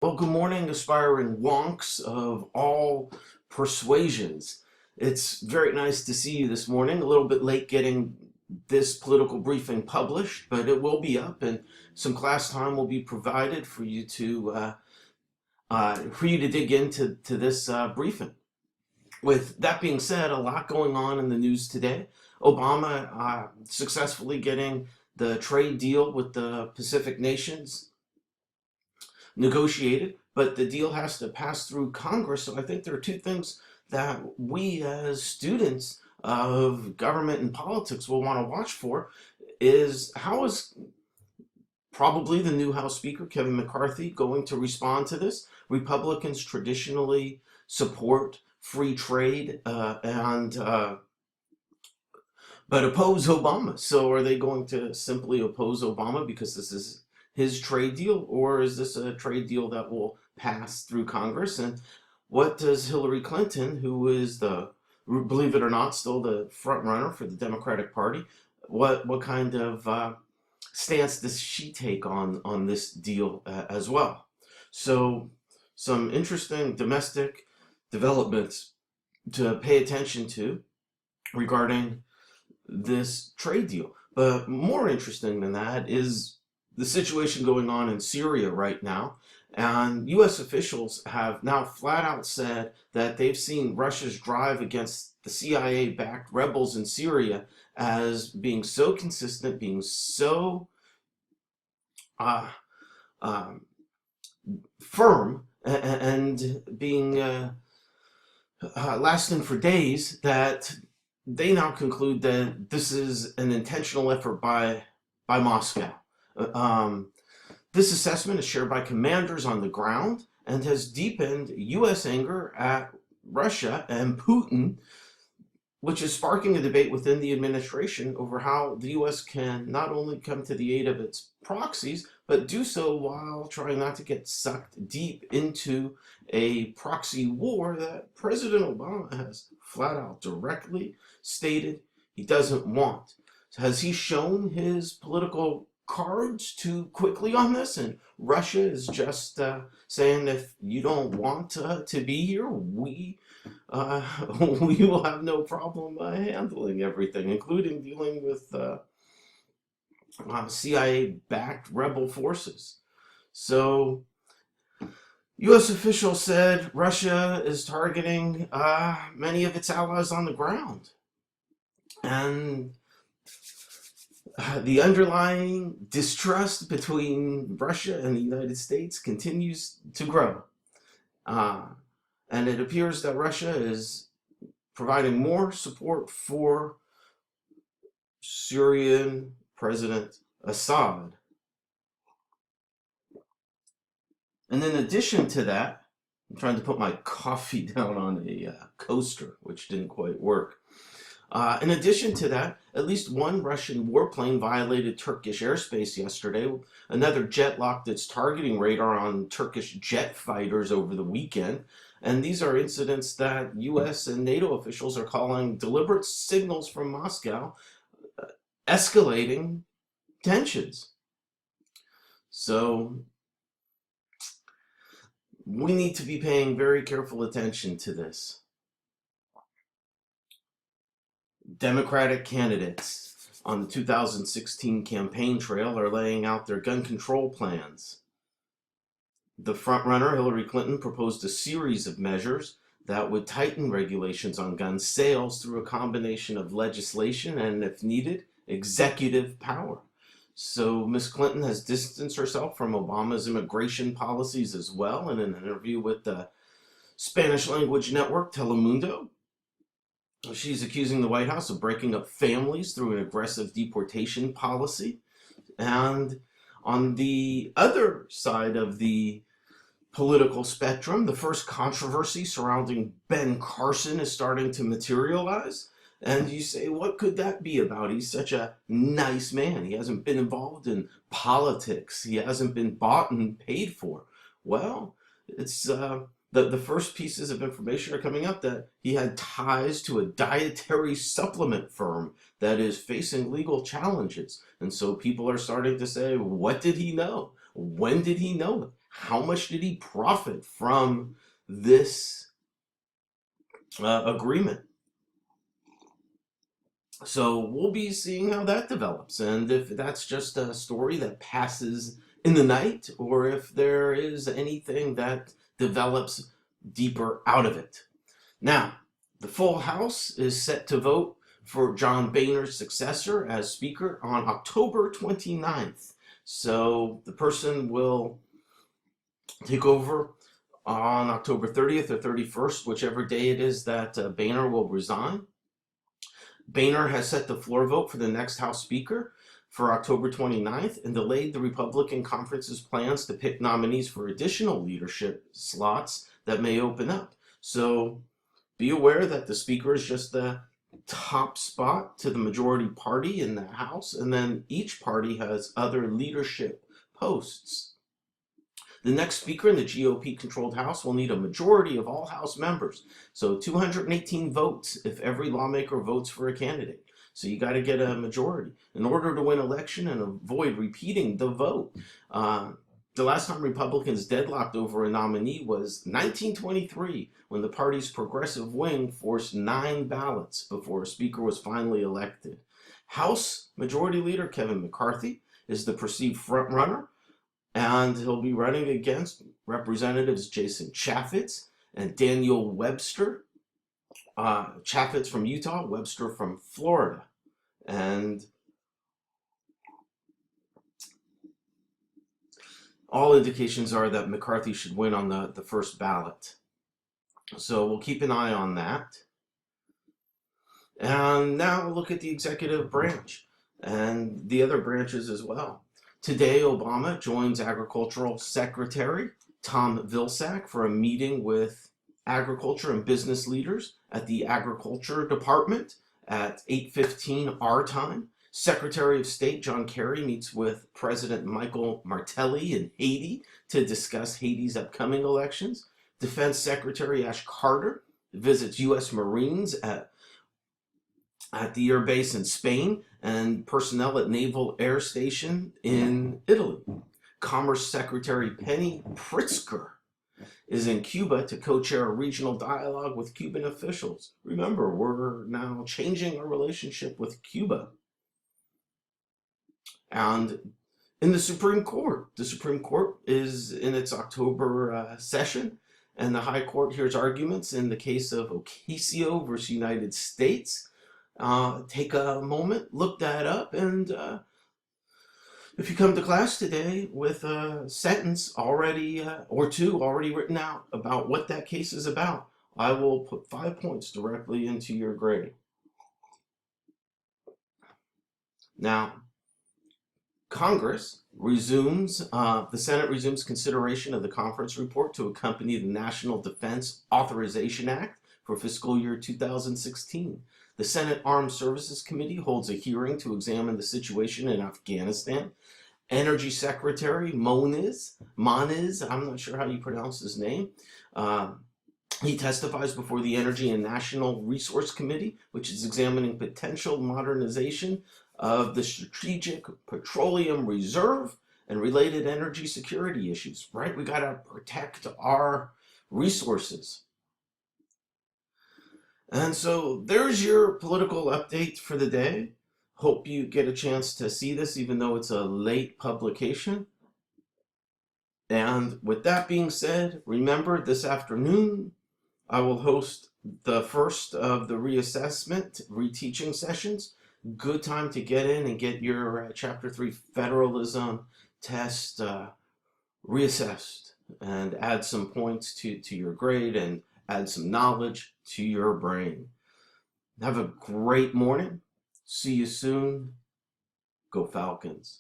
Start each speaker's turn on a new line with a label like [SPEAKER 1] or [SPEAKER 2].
[SPEAKER 1] Well, good morning, aspiring wonks of all persuasions. It's very nice to see you this morning. A little bit late getting this political briefing published, but it will be up, and some class time will be provided for you to dig into this briefing. With that being said, a lot going on in the news today. Obama successfully getting the trade deal with the Pacific nations negotiated, but the deal has to pass through Congress. So I think there are two things that we as students of government and politics will want to watch for is how is probably the new House Speaker, Kevin McCarthy, going to respond to this? Republicans traditionally support free trade and but oppose Obama. So are they going to simply oppose Obama because this is his trade deal, or is this a trade deal that will pass through Congress? And what does Hillary Clinton, who is believe it or not, still the front runner for the Democratic Party, what kind of stance does she take on this deal as well? So some interesting domestic developments to pay attention to regarding this trade deal. But more interesting than that is the situation going on in Syria right now. And US officials have now flat out said that they've seen Russia's drive against the CIA backed rebels in Syria as being so consistent, being so uh, um, firm, and being lasting for days that they now conclude that this is an intentional effort by Moscow. Uh, Um, this assessment is shared by commanders on the ground and has deepened U.S. anger at Russia and Putin, which is sparking a debate within the administration over how the U.S. can not only come to the aid of its proxies, but do so while trying not to get sucked deep into a proxy war that President Obama has flat out directly stated he doesn't want. Has he shown his political cards too quickly on this? And Russia is just saying, if you don't want to be here, uh, we will have no problem handling everything, including dealing with CIA-backed rebel forces. So, U.S. officials said Russia is targeting many of its allies on the ground. And the underlying distrust between Russia and the United States continues to grow. Uh, and it appears that Russia is providing more support for Syrian President Assad. And in addition to that, I'm trying to put my coffee down on a coaster, which didn't quite work. In addition to that, at least one Russian warplane violated Turkish airspace yesterday. Another jet locked its targeting radar on Turkish jet fighters over the weekend. And these are incidents that US and NATO officials are calling deliberate signals from Moscow, escalating tensions. So we need to be paying very careful attention to this. Democratic candidates on the 2016 campaign trail are laying out their gun control plans. The frontrunner, Hillary Clinton, proposed a series of measures that would tighten regulations on gun sales through a combination of legislation and, if needed, executive power. So Ms. Clinton has distanced herself from Obama's immigration policies as well. In an interview with the Spanish language network Telemundo, she's accusing the White House of breaking up families through an aggressive deportation policy. And on the other side of the political spectrum, the first controversy surrounding Ben Carson is starting to materialize. And you say, what could that be about? He's such a nice man. He hasn't been involved in politics. He hasn't been bought and paid for. Well, it's the first pieces of information are coming up that he had ties to a dietary supplement firm that is facing legal challenges. And so people are starting to say, what did he know? When did he know it? How much did he profit from this agreement? So we'll be seeing how that develops, and if that's just a story that passes in the night, or if there is anything that develops deeper out of it. Now, the full House is set to vote for John Boehner's successor as Speaker on October 29th. So the person will take over on October 30th or 31st, whichever day it is that Boehner will resign. Boehner has set the floor vote for the next House Speaker for October 29th and delayed the Republican conference's plans to pick nominees for additional leadership slots that may open up. So be aware that the Speaker is just the top spot to the majority party in the House, and then each party has other leadership posts. The next Speaker in the GOP-controlled House will need a majority of all House members. So 218 votes if every lawmaker votes for a candidate. So you got to get a majority in order to win election and avoid repeating the vote. The last time Republicans deadlocked over a nominee was 1923, when the party's progressive wing forced 9 ballots before a Speaker was finally elected. House Majority Leader Kevin McCarthy is the perceived frontrunner, and he'll be running against Representatives Jason Chaffetz and Daniel Webster. Chaffetz from Utah, Webster from Florida. And all indications are that McCarthy should win on the first ballot. So we'll keep an eye on that. And now look at the executive branch and the other branches as well. Today, Obama joins Agricultural Secretary Tom Vilsack for a meeting with agriculture and business leaders at the Agriculture Department at 8:15 our time. Secretary of State John Kerry meets with President Michael Martelly in Haiti to discuss Haiti's upcoming elections. Defense Secretary Ash Carter visits U.S. Marines at the air base in Spain and personnel at Naval Air Station in Italy. Commerce Secretary Penny Pritzker is in Cuba to co-chair a regional dialogue with Cuban officials. Remember, we're now changing our relationship with Cuba. And in the Supreme Court is in its October session, and the High Court hears arguments in the case of Ocasio versus United States. Take a moment, look that up, and if you come to class today with a sentence already or two already written out about what that case is about, I will put 5 points directly into your grade. Now, Congress resumes, the Senate resumes consideration of the conference report to accompany the National Defense Authorization Act for fiscal year 2016. The Senate Armed Services Committee holds a hearing to examine the situation in Afghanistan. Energy Secretary Moniz, I'm not sure how you pronounce his name, he testifies before the Energy and National Resource Committee, which is examining potential modernization of the Strategic Petroleum Reserve and related energy security issues, right? We got to protect our resources. And so there's your political update for the day. Hope you get a chance to see this, even though it's a late publication. And with that being said, remember this afternoon, I will host the first of the reassessment, reteaching sessions. Good time to get in and get your Chapter 3 Federalism test reassessed and add some points to your grade and add some knowledge to your brain. Have a great morning. See you soon. Go Falcons.